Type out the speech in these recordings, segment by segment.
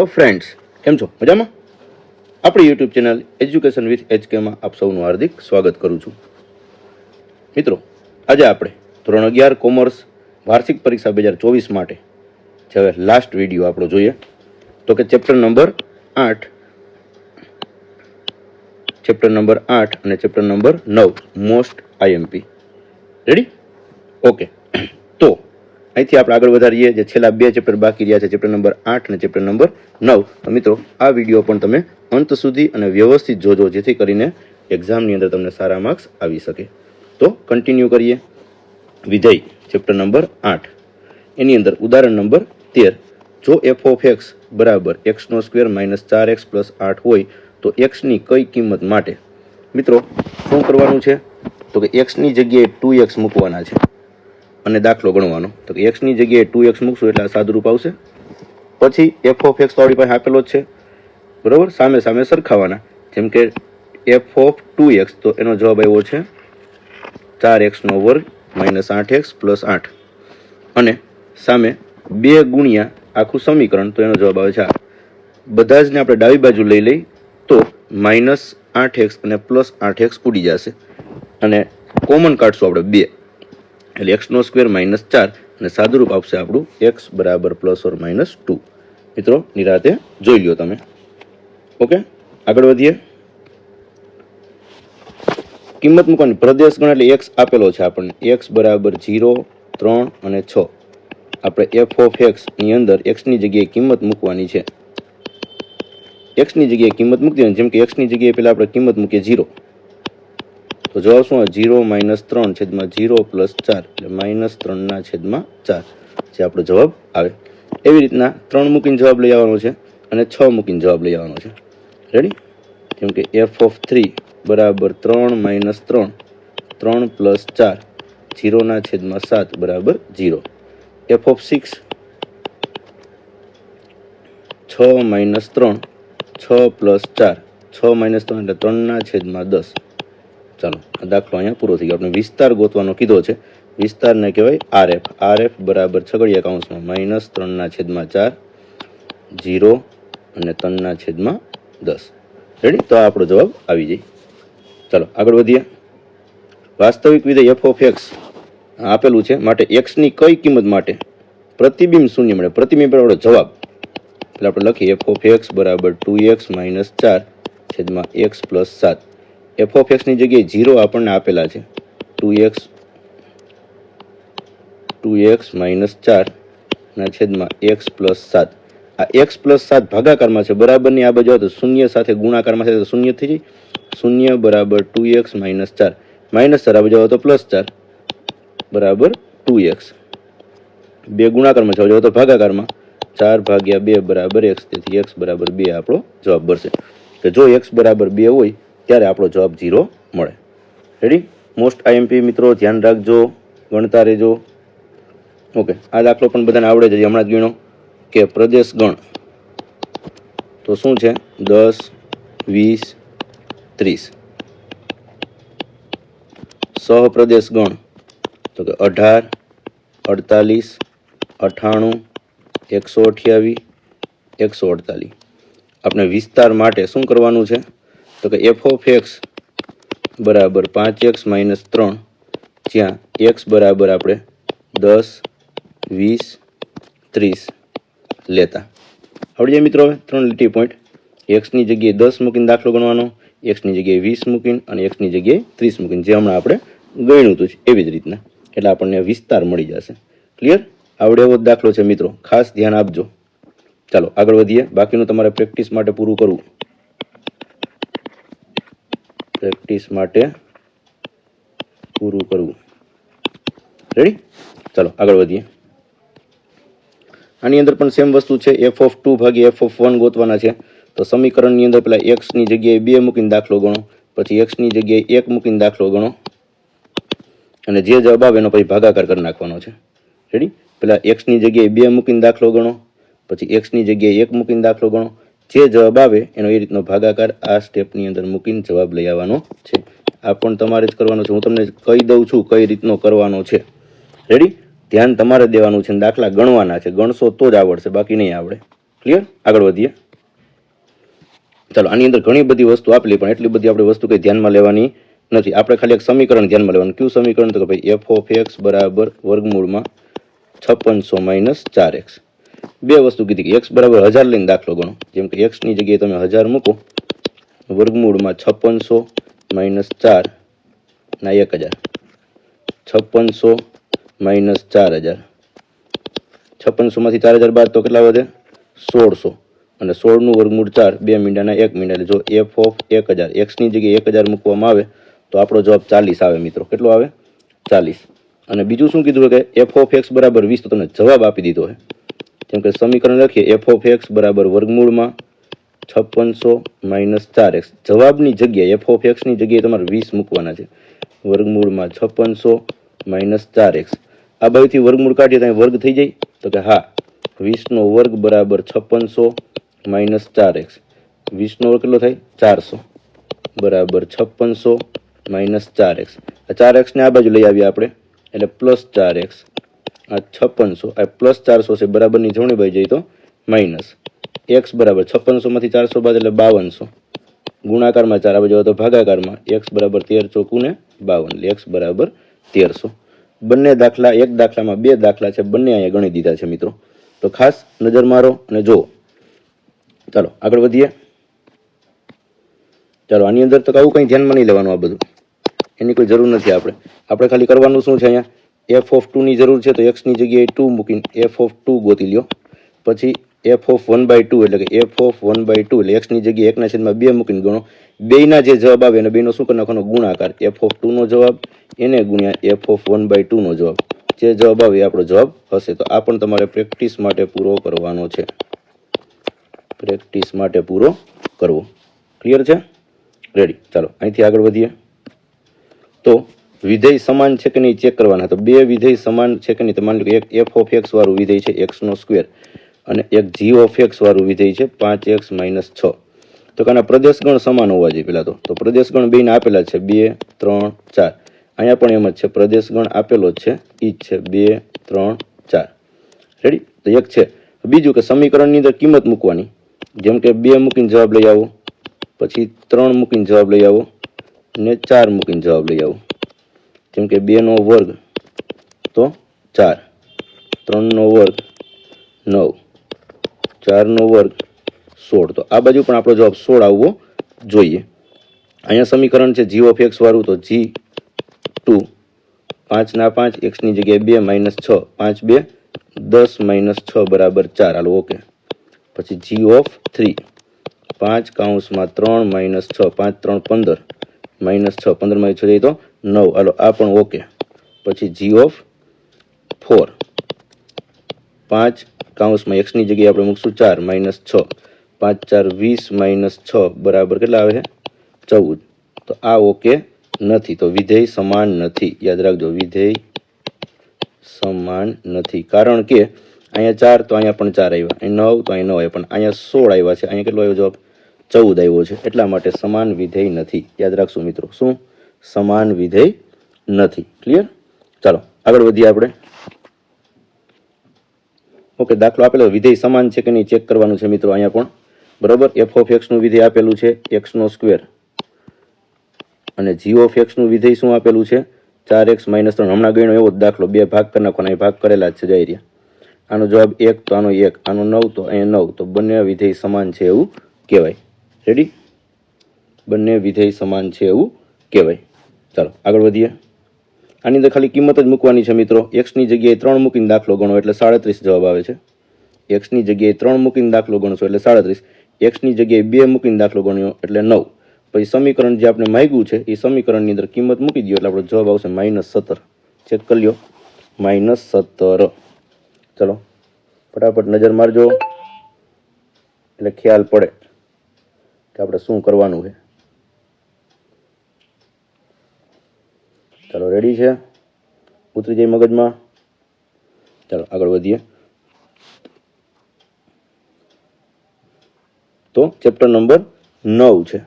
Hello friends, કેમ છો? મજામાં? આપણી યુટ્યુબ ચેનલ એજ્યુકેશન વિથ એચકેમાં આપ સૌનું હાર્દિક સ્વાગત કરું છું. મિત્રો, આજે આપણે ધોરણ 11 કોમર્સ વાર્ષિક પરીક્ષા 2024 માટે જે લાસ્ટ વિડીયો આપણો જોઈએ તો કે ચેપ્ટર નંબર 8 અને chapter number 9 most IMP. Ready? Okay. તો અહીંથી આપણે આગળ વધારીએ. જે છેલ્લા બે ચેપ્ટર બાકી રહ્યા છે, ચેપ્ટર નંબર 8 અને ચેપ્ટર નંબર 9. તો મિત્રો, આ વિડીયો પણ તમે અંત સુધી અને વ્યવસ્થિત જોજો, જેથી કરીને એક્ઝામની અંદર તમને સારા માર્ક્સ આવી શકે. તો કન્ટિન્યુ કરીએ. વિધેય ચેપ્ટર નંબર 8, એની અંદર ઉદાહરણ નંબર 13. જો એફ ઓફ એક્સ બરાબર x² - 4x + 8 હોય તો એક્સની કઈ કિંમત માટે? મિત્રો, શું કરવાનું છે તો કે એક્સની જગ્યાએ 2x મૂકવાના છે અને દાખલો ગણવાનો. તો કે એક્સની જગ્યાએ 2x મૂકશું એટલે આ સાદુરૂપ આવશે. પછી એફ ઓફ એક્સ તો આપણી પાસે આપેલો જ છે, બરાબર. સામે સામે સરખાવાના. જેમ કે એફ ઓફ 2x, તો એનો જવાબ આવ્યો છે 4x² - 8x + 8. અને સામે 2 ગુણ્યા આખું સમીકરણ, તો એનો જવાબ આવે છે આ. બધા જ ને આપણે ડાબી બાજુ લઈ લઈ તો -8x અને +8x ઉડી જશે અને કોમન કાઢશું આપણે 2, એટલે x² - 4 અને સાદુરૂપ આપશે આપણું x બરાબર ±2. મિત્રો, નિરાતે જોઈ લ્યો તમે. ઓકે, આગળ વધીએ. કિંમત મૂકવાની. પ્રદેશ ગણ એટલે x આપેલો છે આપણને, x બરાબર 0, 3 અને 6. આપણે એફ ઓફ એક્સ ની અંદર x ની જગ્યાએ કિંમત મૂકવાની છે. x ની જગ્યાએ કિંમત મૂકી દેવાની. જેમ કે x ની જગ્યાએ પહેલા આપણે કિંમત મૂકીએ 0, તો જવાબ શું આવે? 0 - 3/0 + 4 એટલે -3/4 જે આપણો જવાબ આવે. એવી રીતના 3 મૂકીને જવાબ લઈ આવવાનો છે અને 6 મૂકીને જવાબ લઈ આવવાનો છે. રેડી? જેમ કે એફ ઓફ 3 બરાબર 3 - 3, 3 + 4, 0/7 બરાબર 0. એફ ઓફ 6 6 - 3, 6 + 4, 6 - 3 એટલે 3/10. ચાલો, આ દાખલો અહીંયા પૂરો થઈ ગયો. આપણે વિસ્તાર ગોતવાનો કીધો છે. વિસ્તારને કહેવાય RF. RF બરાબર છગડીયા કૌંસમાં -3/4, 0 અને 3/10. રેડી? તો આ આપણો જવાબ આવી જાય. ચાલો, આગળ વધીએ. વાસ્તવિક વિધેય એફ ઓફ એક્સ આપેલું છે, માટે એક્સની કઈ કિંમત માટે પ્રતિબિંબ શૂન્ય મળે? પ્રતિબિંબ આપણો જવાબ એટલે આપણે લખીએ એફ ઓફ એક્સ બરાબર 2x - 4 / x + 7. F of x ની જગ્યાએ 0 આપણને આપેલા છે. 2x - 4 / x + 7. આ x + 7 ભાગાકારમાં છે, બરાબરની આ બાજુ આવે તો શૂન્ય સાથે ગુણાકારમાં છે, તો શૂન્ય થઈ જાય. 0 બરાબર 2x - 4, -4 આ બાજુ આવે તો +4 બરાબર 2x. 2 ગુણાકારમાં છે, તો ભાગાકારમાં 4/2 બરાબર x. તેથી x બરાબર 2 આપણો જવાબ બનશે. કે જો x બરાબર 2 હોય ત્યારે આપણો જવાબ 0 મળે. રેડી? મોસ્ટ આઈએમપી મિત્રો, ધ્યાન રાખજો, ગણતા રહેજો. ઓકે, આ દાખલો પણ બધાને આવડે છે, હમણાં જ ગણો કે પ્રદેશ ગણ તો શું છે? 10, 20, 30. સહપ્રદેશ ગણ તો કે 18, 48, 98, 128, 148. આપણે વિસ્તાર માટે શું કરવાનું છે તો કે એફ ઓફ એક્સ બરાબર 5x - 3, જ્યાં x બરાબર આપણે 10, 20, 30 લેતા. આવડી જાય મિત્રો? હવે 3 લીટી પોઈન્ટ. એક્સની જગ્યાએ 10 મૂકીને દાખલો ગણવાનો, એક્સની જગ્યાએ 20 મૂકીને અને એક્સની જગ્યાએ 30 મૂકીને, જે હમણાં આપણે ગણ્યું હતું એવી જ રીતના. એટલે આપણને વિસ્તાર મળી જશે. ક્લિયર? આવડે એવો જ દાખલો છે મિત્રો, ખાસ ધ્યાન આપજો. ચાલો, આગળ વધીએ. બાકીનું તમારે પ્રેક્ટિસ માટે પૂરું કરવું. રેડી? ચાલો, આગળ વધીએ. આની અંદર પણ સેમ વસ્તુ છે. એફ ઓફ 2 ભાગ્યા એફ ઓફ 1 ગોતવાના છે. તો સમીકરણની અંદર પેલા એક્સની જગ્યાએ 2 મૂકીને દાખલો ગણો, પછી એક્સની જગ્યાએ 1 મૂકીને દાખલો ગણો અને જે જવાબ આવે એનો પછી ભાગાકાર કરી નાખવાનો છે. રેડી? પેલા એક્સની જગ્યાએ 2 મૂકીને દાખલો ગણો, પછી એક્સની જગ્યાએ 1 મૂકીને દાખલો ગણો. જે જવાબ આવે એનો એ રીતનો ભાગાકાર આ સ્ટેપની અંદર મૂકીને જવાબ લઈ આવવાનો છે. આ પણ તમારે જ કરવાનો છે. હું તમને કહી દઉં છું કઈ રીતનો કરવાનો છે. રેડી? ધ્યાન તમારે દેવાનું છે. દાખલા ગણવાના છે. ગણશો તો જ આવડશે, બાકી નહીં આવડે. ક્લિયર? આગળ વધીએ. ચાલો, આની અંદર ઘણી બધી વસ્તુ આપેલી, પણ એટલી બધી આપણે વસ્તુ કંઈ ધ્યાનમાં લેવાની નથી. આપણે ખાલી એક સમીકરણ ધ્યાનમાં લેવાનું. કયું સમીકરણ? તો કે ભાઈ એફ ઓફ એક્સ બરાબર વર્ગમૂળમાં 5600 - 4x. બે વસ્તુ કીધી કે એક્સ બરાબર 1000 લઈને દાખલો ગણો. જેમ કે એક્સ ની જગ્યાએ તમે 1000 મૂકો, વર્ગમૂળમાં 5600 - 4 ના 1000. 5600 - 4000. 5600 માંથી 4000 બાદ તો કેટલા વધે? 1600. અને 16 નું વર્ગમૂળ 4, 2 મીંડાના 1 મીંડા. એટલે જો એફ ઓફ 1000 એક્સ ની જગ્યાએ 1000 મૂકવામાં આવે તો આપણો જવાબ 40 આવે મિત્રો. કેટલો આવે? 40. અને બીજું શું કીધું કે એફ ઓફ એક્સ બરાબર 20, તો તમને જવાબ આપી દીધો છે. કેમ કે સમીકરણ લખીએ એફ ઓફ એક્સ બરાબર વર્ગમૂળમાં 5600 - 4x. જવાબની જગ્યાએ એફ ઓફ એક્સ ની જગ્યાએ તમારે 20 મૂકવાના છે. વર્ગમૂળમાં 5600 - 4x. આ બાજુથી વર્ગમૂળ કાઢીએ તો વર્ગ થઈ જાય? તો કે હા, 20 નો વર્ગ બરાબર 5600 - 4x. 20 નો વર્ગ કેટલો થાય? 400 બરાબર 5600 - 4x. આ 4x ને આ બાજુ લઈ આવીએ આપણે, એટલે પ્લસ 4x. આ 5600, આ પ્લસ 400 છે, બરાબરની જમણી બાજુ જઈએ તો માઇનસ. x બરાબર 5600 માંથી 400 બાદ એટલે 5200. ગુણાકારમાં 4 આ બાજુ તો ભાગાકારમાં. x બરાબર 13 ચોકું ને 52, એટલે x બરાબર 1300. બંને દાખલા, એક દાખલામાં બે દાખલા છે, બંને અહીંયા ગણી દીધા છે મિત્રો. તો ખાસ નજર મારો અને જુઓ. ચાલો આગળ વધીએ. ચાલો, આની અંદર તો આવું કંઈ ધ્યાનમાં નહીં લેવાનું. આ બધું એની કોઈ જરૂર નથી. આપણે ખાલી કરવાનું શું છે, અહીંયા એફ ઓફ 2 ની જરૂર છે, તો એક્સ ની જગ્યાએ 2 મૂકીને એફ ઓફ 2 ગોતી લ્યો. પછી એફ ઓફ 1/2 એટલે કે એફ ઓફ 1/2 એટલે એક્સ ની જગ્યાએ 1/2 મૂકીને ગણો. બેયના જે જવાબ આવે એને બેનો શું કરી નાખવાનો? ગુણાકાર. એફ ઓફ 2 નો જવાબ એને ગુણ્યા એફ ઓફ 1/2 નો જવાબ. જે જવાબ આવે એ આપણો જવાબ હશે. તો આ પણ તમારે પ્રેક્ટિસ માટે પૂરો કરવાનો છે. પ્રેક્ટિસ માટે પૂરો કરવો. ક્લિયર છે? રેડી. ચાલો અહીંથી આગળ વધીએ. તો વિધેય સમાન છે કે નહીં ચેક કરવાના. તો બે વિધેય સમાન છે કે નહીં. તો માની લો કે એક એફ ઓફ એક્સ વાળું વિધેય છે x² અને એક જી ઓફ એક્સ વાળું વિધેય છે 5x - 6. તો કે આના પ્રદેશગણ સમાન હોવા જોઈએ. પેલા તો પ્રદેશગણ બેને આપેલા છે 2, 3, 4. અહીંયા પણ એમ જ છે, પ્રદેશગણ આપેલો જ છે, ઈ જ છે 2, 3, 4. રેડી? તો એક છે. બીજું કે સમીકરણની અંદર કિંમત મૂકવાની. જેમ કે 2 મૂકીને જવાબ લઈ આવો, પછી 3 મૂકીને જવાબ લઈ આવો, ને 4 મૂકીને જવાબ લઈ આવો. જેમ કે 2 નો વર્ગ તો 4, 3 નો વર્ગ 9, 4 નો વર્ગ 16. તો આ બાજુ પણ આપણો જવાબ 16 આવવો જોઈએ. અહીંયા સમીકરણ છે જી ઓફ એક્સ વાળું, તો G2 5 ના 5, x ની જગ્યાએ 2 - 6, 5 2 10 - 6 બરાબર 4. Hello okay. પછી જી ઓફ 3 5 કૌંસમાં 3 - 6, 5 3 15 -6, 15 માં 6 જાય તો 9. હાલો આ પણ ઓકે. પછી જી ઓફ 4 5 કૌંસમાં x ની જગ્યાએ આપણે મૂકશું 4 - 6, 5 4 20 - 6 બરાબર કેટલા આવે છે? 14. તો આ ઓકે નથી. તો વિધેય સમાન નથી. યાદ રાખજો, વિધેય સમાન નથી. કારણ કે અહીંયા 4 તો અહીંયા પણ 4 આવ્યા, અહીં 9 તો અહીં 9 આવ્યા, પણ અહીંયા 16 આવ્યા છે. અહીંયા કેટલો આવ્યો જવાબ? 14 આવ્યો છે. એટલા માટે સમાન વિધેય નથી. યાદ રાખશું મિત્રો. શું? સમાન વિધેય નથી. ક્લિયર? ચાલો આગળ વધીએ આપણે. ઓકે, દાખલો આપેલો વિધેય સમાન છે કે નહીં ચેક કરવાનું છે મિત્રો. અહીંયા પણ બરોબર એફ ઓફ એક્સ નું વિધેય આપેલું છે x² અને જી ઓફ એક્સ નું વિધેય શું આપેલું છે? 4x - 3. હમણાં ગણ્યો એવો જ દાખલો, બે ભાગ કરી નાખવાના. ભાગ કરેલા જ છે. જઈ રહ્યા. આનો જવાબ 1 તો આનો 1, આનો 9 તો અહીંયા 9. તો બંને વિધેય સમાન છે એવું કહેવાય. રેડી? બંને વિધેય સમાન છે એવું કહેવાય. ચાલો આગળ વધીએ. આની અંદર ખાલી કિંમત જ મૂકવાની છે મિત્રો. x ની જગ્યાએ 3 મૂકીને દાખલો ગણો એટલે 37 જવાબ આવે છે. x ની જગ્યાએ 3 મૂકીને દાખલો ગણશો એટલે 37. x ની જગ્યાએ 2 મૂકીને દાખલો ગણ્યો એટલે 9. પછી સમીકરણ જે આપણે માંગ્યું છે એ સમીકરણની અંદર કિંમત મૂકી દો એટલે આપણો જવાબ આવશે -17. ચેક કરી લ્યો, -17. ચલો ફટાફટ નજર મારજો એટલે ખ્યાલ પડે કે આપણે શું કરવાનું છે. ચાલો રેડી છે? ઉતરી જાય મગજમાં? ચાલો આગળ વધીએ. તો ચેપ્ટર નંબર 9 છે.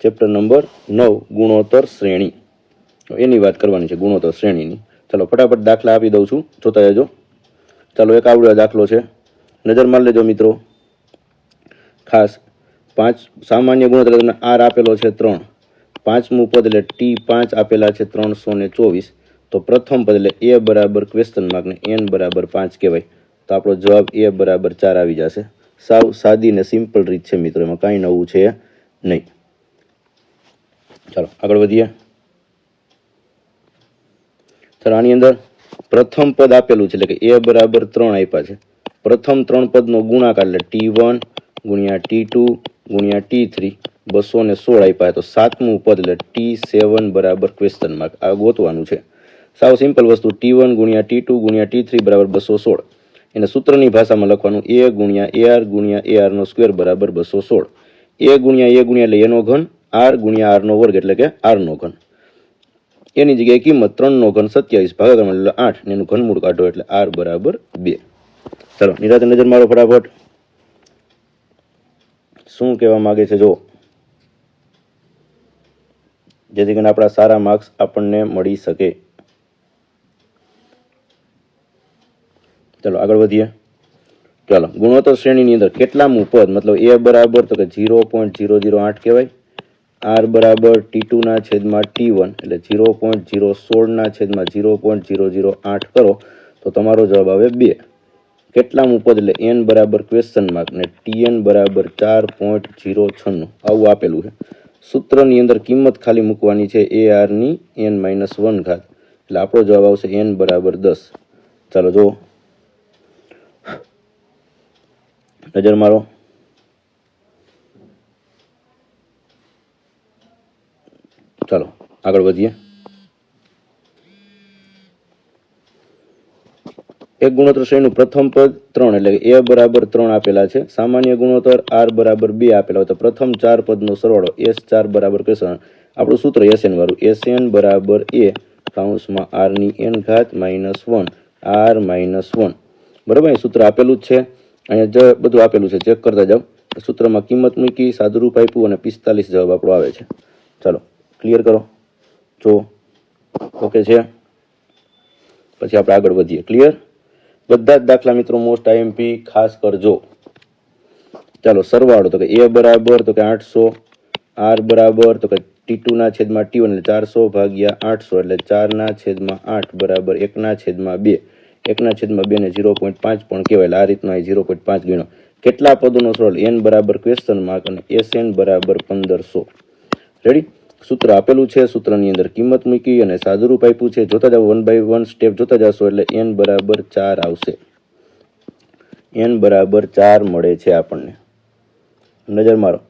ચેપ્ટર નંબર 9 ગુણોત્તર શ્રેણી. એની વાત કરવાની છે, ગુણોત્તર શ્રેણીની. ચાલો ફટાફટ દાખલા આપી દઉં છું, જોતા રહેજો. ચાલો એક આવડો દાખલો છે, નજર મારી લેજો મિત્રો. ખાસ સામાન્ય ગુણોત્તર તમને આર આપેલો છે 3, પાંચમું પદ એટલે T5 આપેલા છે 324, તો પ્રથમ પદ એટલે એ બરાબર ક્વેશ્ચન માર્ક ને n બરાબર 5 કહેવાય, તો આપણો જવાબ એ બરાબર 4 આવી જશે. સાવ સાદી ને સિમ્પલ રીત છે મિત્રો, એમાં કાંઈ નવું છે નહીં. ચાલો આગળ વધીએ. ચાલો આની અંદર પ્રથમ પદ આપેલું છે એટલે કે એ બરાબર 3 આપ્યા છે. પ્રથમ 3 પદનો ગુણાકાર એટલે T1 ગુણ્યા T2 ગુણ્યા T3 216 આપ્યા, તો સાતમું પદ એટલે T7 બરાબર ક્વેશ્ચન માર્ક. આ ગોતવાનું છે. સાવ સિમ્પલ વસ્તુ. T1 ગુણ્યા T2 ગુણ્યા T3 બરાબર 216. એને સૂત્રની ભાષામાં લખવાનું a ગુણ્યા AR ગુણ્યા AR નો સ્ક્વેર બરાબર 216. a ગુણ્યા એટલે એનો ઘન, r ગુણ્યા r નો વર્ગ એટલે કે r નો ઘન. એની જગ્યાએ કિંમત 3 નો ઘન 27 ભાગાકારમાં એટલે 8 ને એનું ઘનમૂળ કાઢો એટલે r બરાબર 2. ચાલો નિરાતે નજર મારો ફટાફટ. શું કહેવા માંગે છે જો, જેથી કરીને આપણા સારા માર્ક્સ આપણને મળી શકે. ચાલો આગળ વધીએ. ચાલો ગુણોત્તર શ્રેણીની અંદર કેટલામું પદ, મતલબ એ બરાબર તો કે 0.008 કહેવાય, r બરાબર T2 ના છેદમાં T1 એટલે 0.016 ના છેદમાં 0.008 કરો તો તમારો જવાબ આવે 2. કેટલામું પદ એટલે n બરાબર ક્વેશ્ચન માર્ક ને Tn બરાબર 4.096 આવું આપેલું છે. સૂત્રની અંદર કિંમત ખાલી મૂકવાની છે AR ની n-1 ઘાત, એટલે આપણો જવાબ આવશે n બરાબર 10. ચાલો જો નજર મારો. ચાલો આગળ વધીએ. એક ગુણોત્તર શ્રેણીનું પ્રથમ પદ 3 એટલે એ બરાબર 3 આપેલા છે. સામાન્ય ગુણોત્તર r બરાબર 2 આપેલા હોય તો પ્રથમ 4 પદનો સરવાળો S4 બરાબર કહેશું. આપણું સૂત્ર SN વાળું, SN બરાબર a કૌંસમાં r ની n ઘાત -1 r -1 બરાબર. અહીં સૂત્ર આપેલું જ છે, અહીંયા બધું આપેલું છે, ચેક કરતા જાઓ. સૂત્રમાં કિંમત મૂકી, સાદુરૂપ આપ્યું અને 45 જવાબ આપણો આવે છે. ચાલો ક્લિયર કરો જો, ઓકે છે. પછી આપણે આગળ વધીએ. ક્લિયર? બધા જ દાખલા મિત્રો મોસ્ટ IMP ખાસ કરજો. ચાલો સરવાળો તો કે એ બરાબર તો કે 800, r બરાબર તો કે T2 ના છેદમાં T1 એટલે 400 ભાગ્યા 800 એટલે 4 ના છેદમાં 8 બરાબર 1 ના છેદમાં 2. 1 ના છેદમાં 2 ને 0.5 પણ કહેવાય, એટલે આ રીતના 0.5 ગણો. કેટલા પદોનો સરવાળો? n બરાબર ક્વેશ્ચન માર્ક અને SN બરાબર 1500. રેડી? સૂત્ર આપેલું છે, સૂત્રની અંદર કિંમત મૂકી અને સાદુરૂપ આપ્યું છે. જોતા જાવ, 1 by 1 સ્ટેપ જોતા જશો એટલે n બરાબર 4 આવશે. n બરાબર 4 મળે છે આપણને. નજર મારો.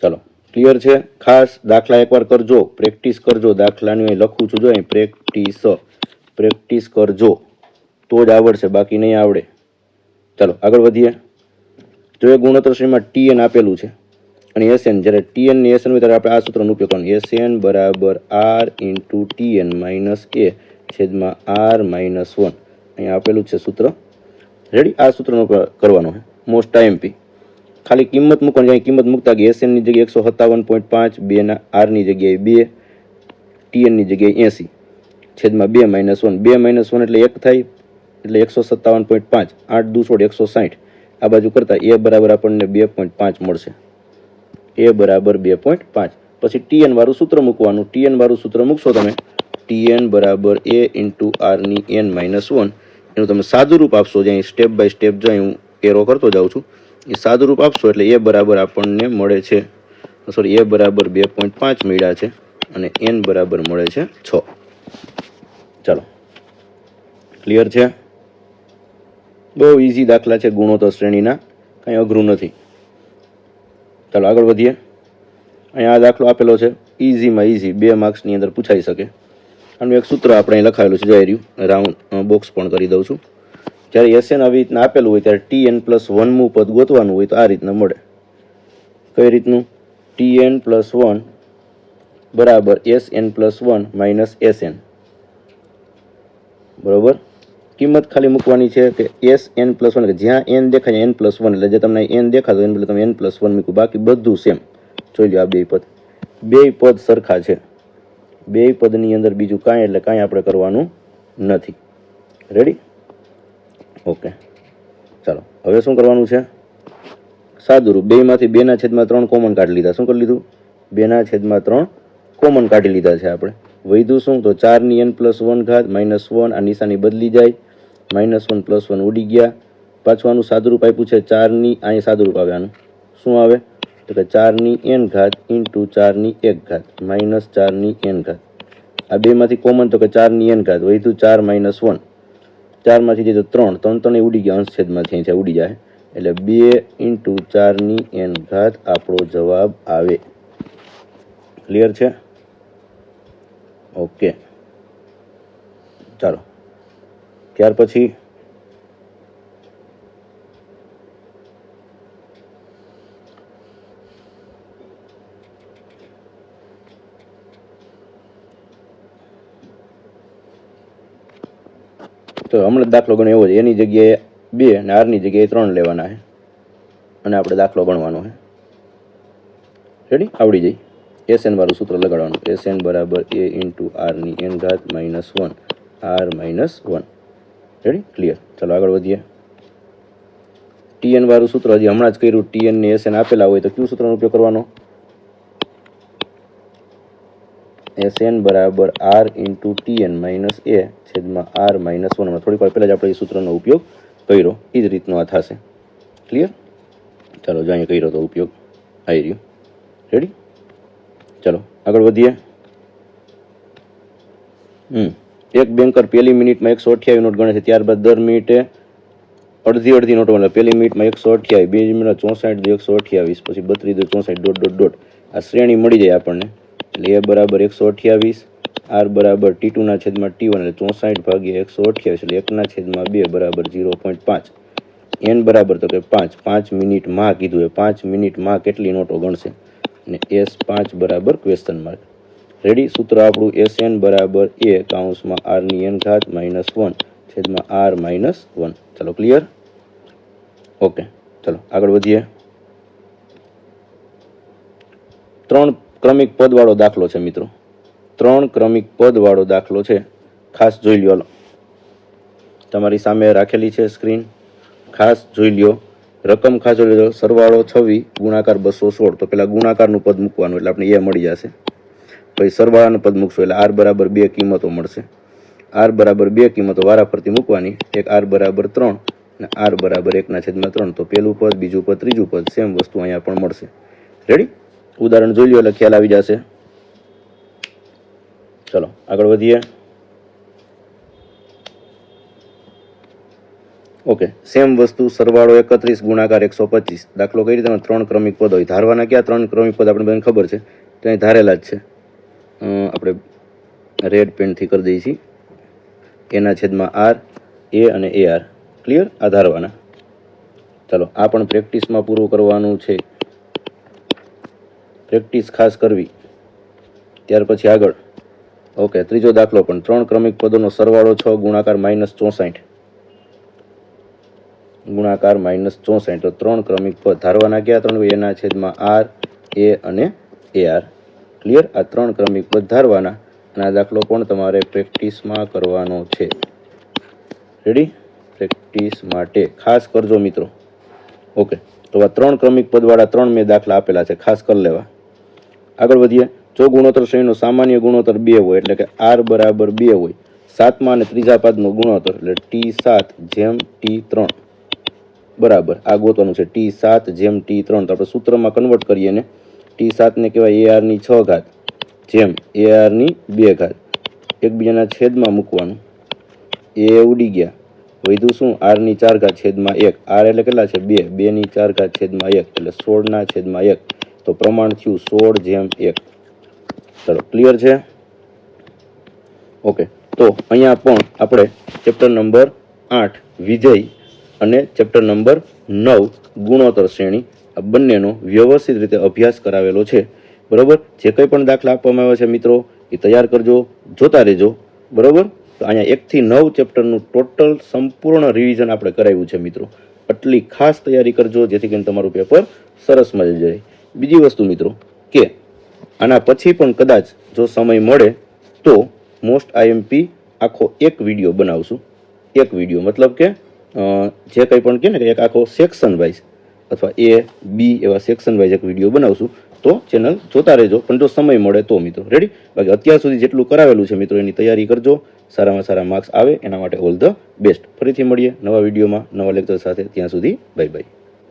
ચાલો ક્લિયર છે. ખાસ દાખલા એકવાર કરજો, પ્રેક્ટિસ કરજો. દાખલાની અહીં લખું છું જો, અહીં પ્રેક્ટિસ કરજો તો જ આવડશે, બાકી નહીં આવડે. ચાલો આગળ વધીએ. જો એ ગુણોત્તર શ્રેણીમાં Tn આપેલું છે અને SN, જ્યારે Tn ની SN હોય ત્યારે આપણે આ સૂત્રનો ઉપયોગ કરવાનો. SN બરાબર r into Tn minus a છેદમાં r -1. અહીંયા આપેલું છે સૂત્ર. રેડી? આ સૂત્રનો ઉપયોગ કરવાનો છે. Most IMP. ખાલી કિંમત મૂકવાની. અહીં કિંમત મૂકતા કે SN ની જગ્યાએ 157.5, 2 ના r ની જગ્યાએ 2, Tn ની જગ્યાએ 80 છેદમાં 2 -1. 2 -1 એટલે 1 થાય, એટલે 157.5. 8 દુ 160. આ બાજુ કરતા એ બરાબર આપણને 2.5 મળશે. એ બરાબર 2.5. પછી Tn વાળું સૂત્ર મૂકવાનું. Tn વાળું સૂત્ર મૂકશો તમે, Tn બરાબર a ઇન્ટુ r ની n-1. એનું તમે સાદુરૂપ આપશો, જ્યાં સ્ટેપ બાય સ્ટેપ જો હું એરો કરતો જાઉં છું, એ સાદુરૂપ આપશો એટલે એ બરાબર આપણને મળે છે, સોરી, એ બરાબર 2.5 મળ્યા છે અને n બરાબર મળે છે 6. ચાલો ક્લિયર છે? બહુ ઇઝી દાખલા છે ગુણોત્તર શ્રેણીના, કંઈ અઘરું નથી. ચાલો આગળ વધીએ. અહીંયા આ દાખલો આપેલો છે, ઇઝીમાં ઇઝી, 2 માર્ક્સની અંદર પૂછાઈ શકે. આનું એક સૂત્ર આપણે અહીં લખાયેલું છે, જોઈ રહ્યું, રાઉન્ડ બોક્સ પણ કરી દઉં છું. જ્યારે SN આવી રીતના આપેલું હોય ત્યારે Tn+1મું પદ ગોતવાનું હોય તો આ રીતના મળે. કઈ રીતનું? Tn+1 બરાબર SN+1 માઇનસ SN. બરોબર. કિંમત ખાલી મૂકવાની છે કે SN+1, કે જ્યાં n દેખાય n+1, એટલે જે તમને n દેખાતો એને બદલે તમે n+1 મૂક્યું, બાકી બધું સેમ. જોઈ લો આ બે પદ સરખા છે. બે પદની અંદર બીજું કાંઈ એટલે કાંઈ આપણે કરવાનું નથી. રેડી? ઓકે. ચાલો હવે શું કરવાનું છે? સાદુરૂપ, બેમાંથી 2/3 કોમન કાઢી લીધા. શું કરી લીધું? 2/3 કોમન કાઢી લીધા છે આપણે. વધ્યું શું? તો 4n+1 -1, આ નિશાની બદલી જાય, -1 + 1 ઉડી ગયા. પાછું આનું સાદુરૂપ આપ્યું છે 4ની, અહીંયા સાદુરૂપ આવે આનું. શું આવે? તો કે 4n × 4n -4n. આ બેમાંથી કોમન તો કે 4n, વધ્યું 4 - 1, 4માંથી જે તો 3, 3 ઉડી ગયા, અંશ છેદમાંથી અહીંયા ઉડી જાય, એટલે 2 × 4n આપણો જવાબ આવે. ક્લિયર છે? ઓકે, ચાલો ત્યાર પછી તો હમણાં દાખલો ગણ્યો એવો છે, એની જગ્યાએ 2 અને આરની જગ્યાએ 3 લેવાના છે અને આપણે દાખલો ગણવાનો છે. રેડી? આવડી જાય. SN વાળું સૂત્ર લગાડવાનું. SN = A × r⁻n -1 r -1. Ready? Clear. ચાલો આગળ વધીએ. TN વાળું સૂત્ર હજી હમણાં જ કર્યું. TN ને SN આપેલા હોય તો કયું સૂત્રનો ઉપયોગ કરવાનો? SN = r × TN - A / r -1. થોડીક વાર પહેલાં જ આપણે એ સૂત્રનો ઉપયોગ કર્યો. એ જ રીતનો આ થશે. ક્લિયર? ચાલો જો અહીંયા કર્યો તો ઉપયોગ આવી રહ્યો. રેડી? ચાલો આગળ વધીએ. એક બેન્કર પહેલી મિનિટમાં 128 નોટ ગણે છે, ત્યારબાદ દર મિનિટે અડધી નોટો મળે. પહેલી મિનિટમાં 128, બીજી મિનિટમાં 64, 128, પછી 32, 64, ... આ શ્રેણી મળી જાય આપણને. એટલે A = 128, R = T2/T1, એટલે 64 / 128, એટલે 1/2 = 0.5. N બરાબર તો કે 5, 5 મિનિટમાં કીધું. 5 મિનિટમાં કેટલી નોટો ગણશે? અને S5 = ક્વેશ્ચન માર્ક. રેડી? સૂત્ર આપણું SN = A / r⁻n -1 r -1. ચાલો ક્લિયર? ઓકે, ચાલો આગળ વધીએ. 3 ક્રમિક પદવાળો દાખલો છે મિત્રો. 3 ક્રમિક પદવાળો દાખલો છે. ખાસ જોઈ લ્યો. તમારી સામે રાખેલી છે સ્ક્રીન, ખાસ જોઈ લ્યો. રકમ ખાસ જોઈ લો. સરવાળો 26 ગુણાકાર 216. તો પેલા ગુણાકારનું પદ મૂકવાનું, એટલે આપણે એ મળી જશે. પછી સરવાળાનું પદ મૂકશું, એટલે r = 2 કિંમતો મળશે. r = 2 કિંમતો વારાફરતી મૂકવાની. એક r = 3 અને r = 1/3. તો પેલું પદ, બીજું પદ, ત્રીજું પદ સેમ વસ્તુ અહીંયા પણ મળશે. રેડી? ઉદાહરણ જોઈ લો એટલે ખ્યાલ આવી જશે. ચલો આગળ વધીએ. ઓકે, સેમ વસ્તુ. સરવાળો 31 ગુણાકાર 125. દાખલો કઈ રીતે? 3 ક્રમિક પદ હોય. ધારવાના ક્યાં 3 ક્રમિક પદ? આપણે બધાને ખબર છે, તો અહીં ધારેલા જ છે. આપણે રેડ પેનથી કરી દઈએ છીએ. A/r, A અને AR. ક્લિયર? આ ધારવાના. ચાલો આ પણ પ્રેક્ટિસમાં પૂરું કરવાનું છે. પ્રેક્ટિસ ખાસ કરવી. ત્યાર પછી આગળ. ઓકે, ત્રીજો દાખલો પણ 3 ક્રમિક પદોનો સરવાળો 6 ગુણાકાર -64. ગુણાકાર -64. તો 3 ક્રમિક પદ ધારવાના ક્યાં? 3 A/r, A અને AR. ક્લિયર? આ 3 ક્રમિક પદ ધારવાના અને આ દાખલો પણ તમારે પ્રેક્ટિસમાં કરવાનો છે. રેડી? પ્રેક્ટિસ માટે ખાસ કરજો મિત્રો. ઓકે, તો આ 3 ક્રમિક પદવાળા 3 મેં દાખલા આપેલા છે, ખાસ કરી લેવા. આગળ વધીએ. જો ગુણોત્તર શ્રેણીનો સામાન્ય ગુણોત્તર 2 હોય, એટલે કે r = 2 હોય, 7મા અને ત્રીજા પાદનો ગુણોત્તર એટલે T7 / T3 બરાબર આ ગોતવાનું છે. T7 / T3. તો આપણે સૂત્રમાં કન્વર્ટ કરીએ ને. T7 ને કહેવાય AR⁻6 જેમ AR⁻2. એકબીજાના છેદમાં મૂકવાનું. એ ઉડી ગયા. વધ્યું શું? R⁻4 છેદમાં 1. R એટલે કેટલા છે? 2. 2⁴ છેદમાં 1 એટલે 16/1. તો પ્રમાણ થયું 16/1. ચાલો ક્લિયર છે? ઓકે, તો અહીંયા પણ આપણે ચેપ્ટર નંબર 8 વિજય અને ચેપ્ટર નંબર 9 ગુણોત્તર શ્રેણી આ બંનેનો વ્યવસ્થિત રીતે અભ્યાસ કરાવેલો છે. બરોબર? જે કંઈ પણ દાખલા આપવામાં આવ્યા છે મિત્રો, એ તૈયાર કરજો, જોતા રહેજો. બરોબર? તો અહીંયા 1 થી 9 ચેપ્ટરનું ટોટલ સંપૂર્ણ રિવિઝન આપણે કરાવ્યું છે મિત્રો. આટલી ખાસ તૈયારી કરજો જેથી કરીને તમારું પેપર સરસ મળી જાય. બીજી વસ્તુ મિત્રો કે આના પછી પણ કદાચ જો સમય મળે તો મોસ્ટ IMP આખો એક વિડીયો બનાવશું. એક વિડીયો મતલબ કે જે કંઈ પણ કે ને કે એક આખો સેક્શન વાઇઝ અથવા A, B એવા સેક્શન વાઇઝ એક વિડીયો બનાવશું, તો ચેનલ જોતા રહેજો, પણ જો સમય મળે તો મિત્રો. રેડી? બાકી અત્યાર સુધી જેટલું કરાવેલું છે મિત્રો એની તૈયારી કરજો, સારામાં સારા માર્ક્સ આવે એના માટે ઓલ ધ બેસ્ટ. ફરીથી મળીએ નવા વિડીયોમાં નવા લેક્ચર સાથે. ત્યાં સુધી બાય બાય.